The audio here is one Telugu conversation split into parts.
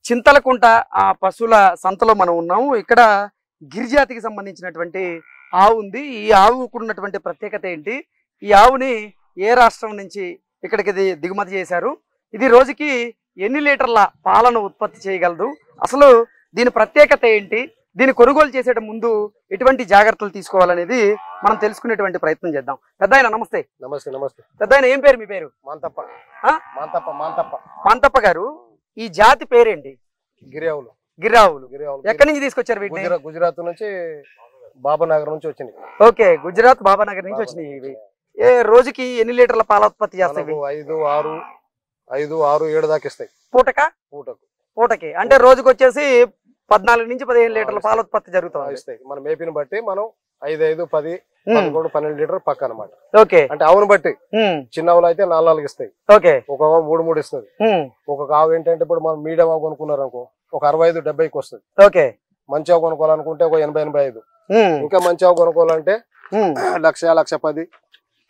చింతలకుంట ఆ పశువుల సంతలో మనం ఉన్నాము. ఇక్కడ గిరిజాతికి సంబంధించినటువంటి ఆవు ఉంది. ఈ ఆవుకు ఉన్నటువంటి ప్రత్యేకత ఏంటి, ఈ ఆవుని ఏ రాష్ట్రం నుంచి ఇక్కడికి దిగుమతి చేశారు, ఇది రోజుకి ఎన్ని లీటర్ల పాలను ఉత్పత్తి చేయగలదు, అసలు దీని ప్రత్యేకత ఏంటి, దీన్ని కొనుగోలు చేసే ముందు ఎటువంటి జాగ్రత్తలు తీసుకోవాలనేది మనం తెలుసుకునేటువంటి ప్రయత్నం చేద్దాం. పెద్దాయన నమస్తే. నమస్తే. నమస్తే పెద్దాయన, ఏం పేరు మీ పేరు? మాంతప్ప. మాంతప్ప. మాంతప్ప. మాంతప్ప గారు, ఈ జాతి పేరేంటి? గిరియావులు. గిరియావులు. ఎక్కడి నుంచి తీసుకొచ్చారు వీటిని? గుజరాత్ నుంచి, బాబానగర్ నుంచి వచ్చినాయి. ఓకే, గుజరాత్ బాబానగర్ నుంచి వచ్చినాయి ఇవి. ఏ రోజుకి ఎన్ని లీటర్ల పాల ఉత్పత్తి చేస్తాయి? 5, 6, 7 దాకా ఇస్తాయి. పూటకి అంటే రోజుకి వచ్చేసి 14 నుంచి 15 లీటర్ల పాల ఉత్పత్తి జరుగుతుంది. మన మేపిని బట్టి మనం 5, 10, 11, 12 లీటర్ పక్క అనమాట. ఓకే, అంటే ఆవును బట్టి చిన్న ఆవులు అయితే 4 ఇస్తాయి. ఓకే, ఒక 3 ఇస్తుంది. ఒక ఆవు ఏంటంటే ఇప్పుడు మనం మీడియం ఆవు కొనుక్కున్నారు అనుకో, ఒక 65, 70కి వస్తుంది. ఓకే, మంచి ఆవు కొనుక్కోవాలనుకుంటే ఒక 80, 85. ఇంకా మంచి ఆవు కొనుక్కోవాలంటే 1,00,000, 1,10,000,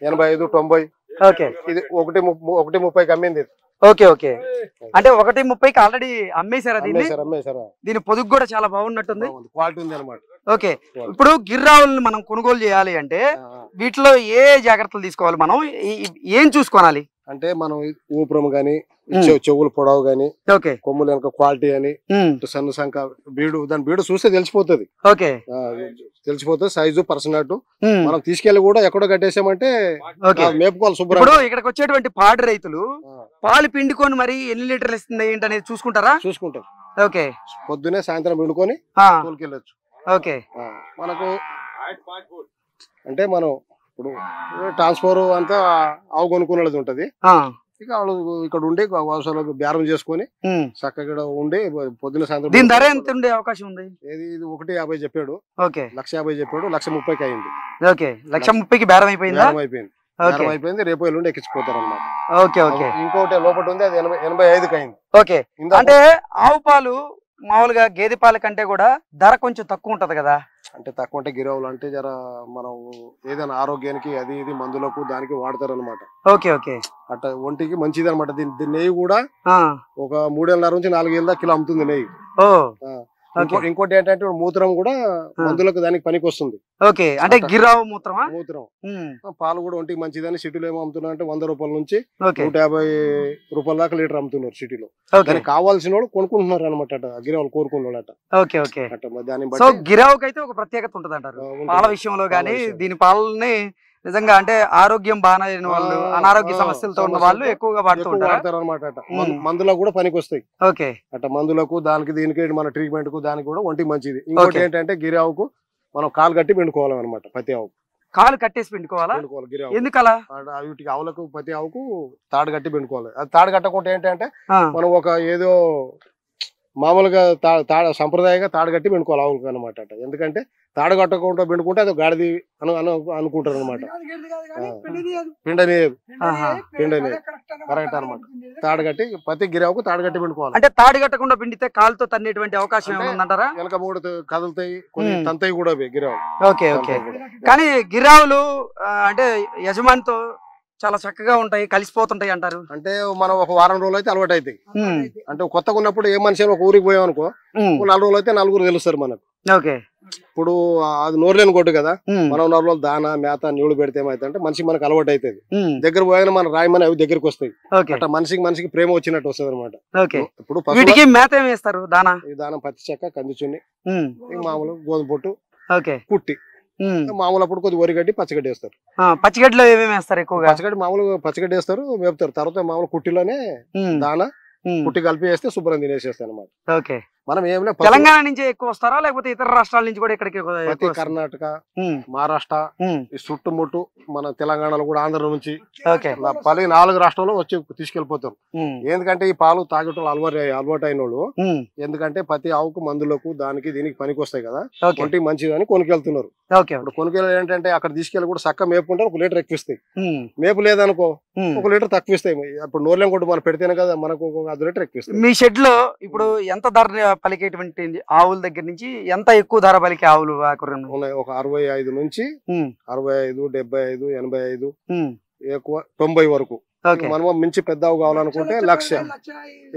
85, 90. ఓకే, ఇది 1,30కి అమ్మింది. ఓకే, ఓకే, అంటే 1,30కి ఆల్రెడీ అమ్మేశారా? అమ్మేశారా? దీని పొదుగు కూడా చాలా బాగున్నట్టుంది, క్వాలిటీ ఉంది అనమాట. ఓకే, ఇప్పుడు గిర్రావుల్ని మనం కొనుగోలు చేయాలి అంటే వీటిలో ఏ జాగ్రత్తలు తీసుకోవాలి, మనం ఏం చూసుకోవాలి? అంటే మనం ఊపురం గాని, చెవులు పొడవు గాని, కొమ్ములు వెనక క్వాలిటీ అని, సన్న సంఖ బీడు, దాని బీడు చూస్తే తెలిసిపోతుంది. ఓకే, తెలిసిపోతుంది సైజు పర్సనట్టు. మనం తీసుకెళ్లి కూడా ఎక్కడో కట్టేసామంటే మేపుకోవాలి శుభ్రం. ఇప్పుడు ఇక్కడికి వచ్చేటువంటి పాడి రైతులు పాలు పిండుకొని మరి ఎన్ని లీటర్లు ఇస్తుంది ఏంటనేది చూసుకుంటారా? చూసుకుంటారు. ఓకే, పొద్దునే సాయంత్రం పిండుకొని తోలుకెళ్ళచ్చు. ఓకే, మనకు అంటే మనం ఇప్పుడు ట్రాన్స్ఫర్ అంతా ఆవు కొనుక్కునేది ఉంటది. ఇక వాళ్ళు ఇక్కడ ఉండి అవసరాలు బేరం చేసుకుని చక్కగా ఉండి పొద్దున సాయంత్రం. దీని ధర ఎంత ఉండే అవకాశం ఉంది? ఇది 1,50 చెప్పాడు. ఓకే, 1,50 చెప్పాడు. 1,30కి అయింది. ఓకే, 1,30కి బేరం అయిపోయింది. అయిపోయింది. రేపు ఎల్లుండి ఎక్కించిపోతారు అనమాట. ఓకే, ఓకే, ఇంకోటి లోపల ఉంది, అది 85కి అయింది. ఓకే, అంటే ఆవు పాలు మామూలుగా గేదె పాల కంటే కూడా ధర కొంచెం తక్కువ ఉంటది కదా? అంటే తక్కువ అంటే గిరావులు అంటే జర మనం ఏదైనా ఆరోగ్యానికి అది ఇది మందులకు దానికి వాడతారు అనమాట. ఓకే, ఓకే, అట్లా ఒంటికి మంచిది అనమాట. దీని నెయ్యి కూడా ఒక 3,500 నుంచి 4,000 దాకా కిలో అమ్ముతుంది నెయ్యి. ఇంకోటి ఏంటంటే మూత్రం కూడా మందులకు దానికి పనికి వస్తుంది. ఓకే, అంటే గిరావు మూత్రం. పాలు కూడా ఒంటికి మంచిదని సిటీలో ఏమో అమ్ముతున్నారు అంటే 100 రూపాయల నుంచి 150 రూపాయల దాకా లీటర్ అమ్ముతున్నారు సిటీలో. దానికి కావాల్సిన వాళ్ళు కొనుక్కుంటున్నారు అనమాట, గిరావులు కోరుకున్న. ఓకే, ఓకే, దాన్ని బట్టి గిరావుకి అయితే ఒక ప్రత్యేకత ఉంటది అంటారు పాల విషయంలో గానీ. దీని పాలని నిజంగా అంటే ఆరోగ్యం బాగాలేని వాళ్ళు, అనారోగ్య సమస్యలతో ఉన్న వాళ్ళు ఎక్కువగా వాడతారు అనమాట. మందులకు కూడా పనికి వస్తాయి. ఓకే, అట్లా మందులకు దానికి దీనికి మన ట్రీట్మెంట్ కు దానికి కూడా ఒంటికి మంచిది. ఇంకోటి ఏంటంటే గిరావుకు మనం కాలు కట్టి పిండుకోవాలన్నమాట. ప్రతి ఆవుకు కాలు కట్టేసి పిండుకోవాలా? ఎందుకలా? వీటికి ఆవులకు ప్రతి ఆవుకు తాడు కట్టి పిండుకోవాలి. అది తాడు కట్టకుండా ఏంటంటే మనం ఒక ఏదో మామూలుగా సంప్రదాయంగా తాడు కట్టి పిండుకోవాలి ఆవులకు అనమాట. ఎందుకంటే తాడు కట్టకుండా పిండుకుంటే అది గాడిది అనుకుంటారు అనమాట. పిండనేది కరెక్ట్ అనమాట. తాడు కట్టి ప్రతి గిరావుకు తాడు కట్టి పిండుకోవాలి. అంటే తాడు కట్టకుండా పిండితే కాలుతో తన్నేటువంటి అవకాశం ఉందంటారా? వెనక 3 కదులుతాయి, కొన్ని తంతాయి కూడా గిరావు. ఓకే, ఓకే, కానీ గిరావులు అంటే యజమానితో చాలా చక్కగా ఉంటాయి, కలిసిపోతుంటాయి అంటారు. అంటే మనం ఒక వారం రోజులు అయితే అలవాటు అవుతాయి. అంటే కొత్తగా ఉన్నప్పుడు ఏ మనిషి ఒక ఊరికి పోయాం అనుకో, 4 రోజులు అయితే 4 తెలుస్తారు మనకు. ఓకే, ఇప్పుడు అది నోరులేని కొట్టు కదా, మనం 4 రోజులు దానా మేత నీళ్లు పెడితే ఏమైతే అంటే మనిషి మనకు అలవాటు అవుతుంది. దగ్గర పోయినా మన రాయమని అవి దగ్గరికి వస్తాయి. అట్లా మనిషికి ప్రేమ వచ్చినట్టు వస్తుంది అనమాట. ఇప్పుడు మేత ఏం వేస్తారు? దానా పచ్చి చెక్క, కందిచున్ని, మామూలు గోధుమ పొట్టు, కుట్టి, మామూలు అప్పుడు కొద్దిగా వరిగడ్డి, పచ్చగడ్డి వేస్తారు. పచ్చిగడ్డిలో ఏమేమి వేస్తారు? ఎక్కువగా పచ్చగడ్డి, మామూలు పచ్చగడ్డి వేస్తారు, మేపుతారు. తర్వాత మామూలు కుట్టిలోనే దానా కుట్టి కలిపి వేస్తే శుభ్రం తినేసేస్తాను అనమాట. ఓకే, మనం ఏమైనా తెలంగాణ నుంచి ఎక్కువ వస్తారా లేకపోతే ఇతర రాష్ట్రాల నుంచి కూడా ఇక్కడికి? కర్ణాటక, మహారాష్ట్ర, ఈ చుట్టుముట్టు మన తెలంగాణలో కూడా, ఆంధ్ర నుంచి 4 రాష్ట్రాల్లో వచ్చి తీసుకెళ్లిపోతారు. ఎందుకంటే ఈ పాలు తాగటం అలవాటు అయిన వాళ్ళు, ఎందుకంటే ప్రతి ఆవుకు మందులకు దానికి దీనికి పనికి వస్తాయి కదా, ఒంటికి మంచిదని కొనుకెళ్తున్నారు. ఇప్పుడు కొనుకెళ్ళి ఏంటంటే అక్కడ తీసుకెళ్ళి కూడా చక్క మేపుకుంటారు, 1 లీటర్ ఎక్కువిస్తాయి. మేపు లేదనుకో 1 లీటర్ తక్కువ ఇస్తాయి. ఇప్పుడు నోర్లేం కొట్టు మనం పెడితేనే కదా మనకు 1 లీటర్ ఎక్కువ ఇస్తాయి. మీ షెడ్ లో ఇప్పుడు ఎంత ధర పలికేటువంటి ఆవుల దగ్గర నుంచి ఎంత ఎక్కువ ధర పలికే ఆవులు ఉన్నాయి? ఒక 65 నుంచి 65, 75, 85, ఎక్కువ 90 వరకు. ఓకే మనం మించి పెద్ద ఆవు కావాలనుకుంటే 1,00,000,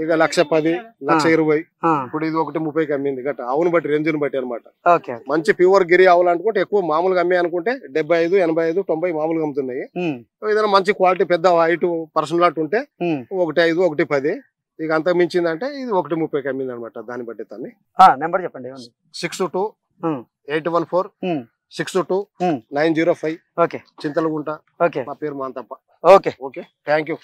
ఇక 1,10,000, 1,20,000. ఆ, ఇప్పుడు ఇది 1,30,000కి అమ్మింది గట్ట, ఆవును బట్టి రేంజ్ని బట్టి అనమాట. ఓకే మంచి ప్యూర్ గిరి ఆవులు అనుకుంటే ఎక్కువ మామూలుగా అమ్మే అనుకుంటే 75, 85, 90 మామూలుగా అమ్ముతున్నాయి. ఉమ్, ఏదైనా మంచి క్వాలిటీ పెద్ద హైట్ పర్సనల్ ఉంటే ఉమ్. 1,5, 1,10. ఇక అంత మించిందంటే ఇది 1,30కి అమ్మింది అనమాట. దాన్ని బట్టి తన్ని నెంబర్ చెప్పండి. 62 ఉమ్, 814 ఉమ్, 62 ఉమ్. 905 ఓకే చింతలగుంట. ఓకే మా పేరు Manthappa. Okay okay, thank you.